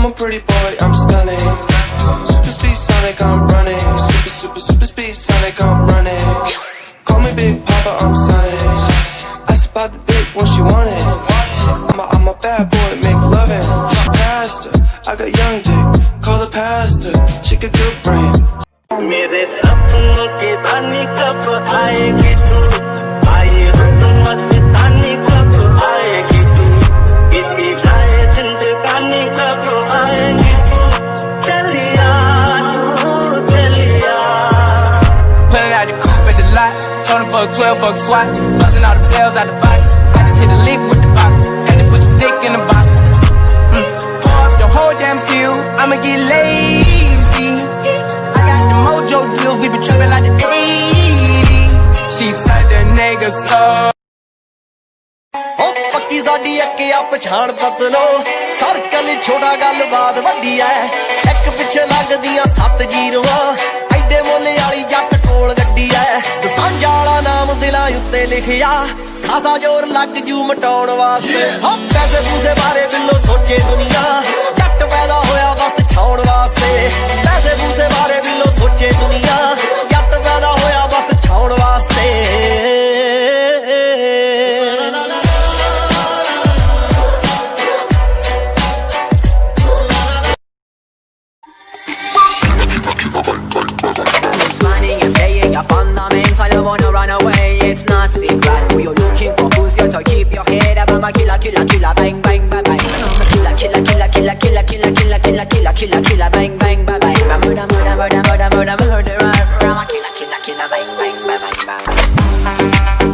I'm a pretty boy, I'm stunning. Super speed Sonic, I'm running. Super speed Sonic, I'm running. Call me Big Papa, I'm Sonic. I spot the dick when she want it. I'm a bad boy, make loving. Pastor, I got young dick. Call the pastor, chick a good brain. मेरे सपनों की रानी कब आएगी तू आए हो तुम मस्तानी कब आएगी तू इतनी जाए जिंदगानी कब आएगी तू चलिया तू चलिया Pulling out the coupe at the lot, Tony fuck 12 fuck SWAT, busting all the bells out the box. I just hit a lick with the box, had to put the stick in the box. Pour up the whole damn field, I'ma get lazy. The mojo deals, we been trapping like the 80s. She said the nigga so. ओ पक्की साडी अक्के आ पछाण बदलो circle छोटा गल बात वड्डी ऐ एक पिछे लगदियां 7 जीरोआं एडे मोले वाली जट कोल गड्डी ऐ सांझा वाला नाम दिलां उत्ते लिखिया खासा जोर लग जू मटाउण वास्ते हो पैसे पूसे बारे बिल्लो सोचे दुनिया जट पैदा होया बस छाउण वास्ते पैसे पूसे बारे बिल्लो सोचे दुनिया जट पैदा होया बस छाउण वास्ते It's money you're paying, you're fundamental, you wanna run away, it's not secret. Who you looking for, who's here to keep your head up? I'm a killer, killer, killer, bang, bang, bang, bang. I'm a killer, killer, killer, killer, killer, killer, killer, killer, killer, killer, killer, bang, bang, bang, bang. I'm a murder, murder, murder, murder, murder, murderer. I'm a killer, killer, killer, bang, bang, bang, bang, bang.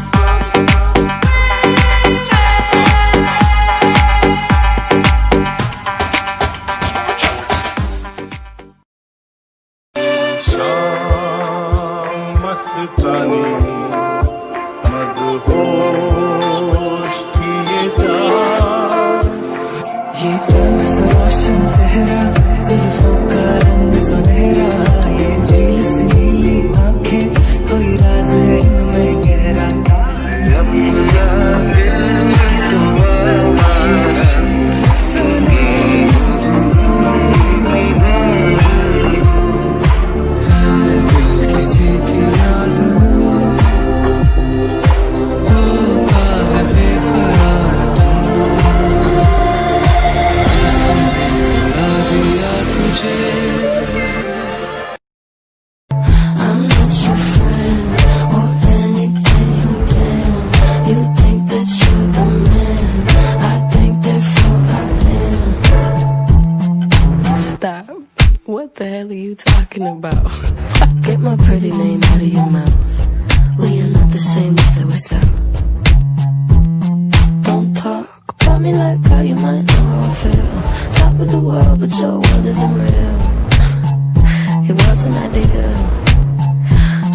ये चंद सा रोशन चेहरा जुल्फों का रंग सुनहरा ये झील सी नीली आंखें कोई राज है इनमें गहरा किसी की याद होता है बेकरार I'm not your friend or anything, damn. You think that you're the man, I think therefore I am. Stop. What the hell are you talking about? Get my pretty name out of your mouth. We are not the same with or without. Don't talk about me like how you might know how I feel. Top of the world, but your world isn't real. It wasn't ideal.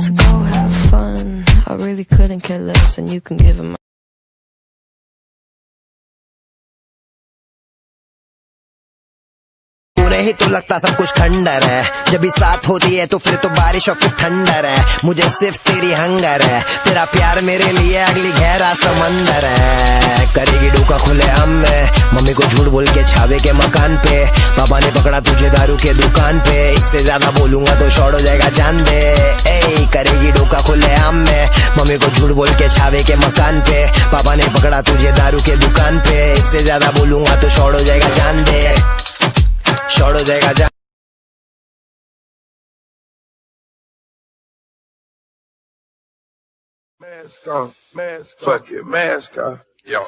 So go have fun. I really couldn't care less, and you can give him my रहे तो लगता सब कुछ खंडर है जब भी साथ होती है तो फिर तो बारिश और फिर ठंडर है मुझे सिर्फ तेरी हंगर है तेरा प्यार मेरे लिए अगली गहरा समंदर है करेगी डोका खुले आम में मम्मी को झूठ बोल के छावे के मकान पे पापा ने पकड़ा तुझे दारू के दुकान पे इससे ज्यादा बोलूंगा तो शॉर्ट हो जाएगा जान दे ए करेगी डोका खुले आम में मम्मी को झूठ बोल के छावे के मकान पे पापा ने पकड़ा तुझे दारू के दुकान पे इससे ज्यादा बोलूंगा तो शॉर्ट हो जाएगा जान दे शॉर्ट हो जाएगा जान Mask on, fuck it, mask on, yo.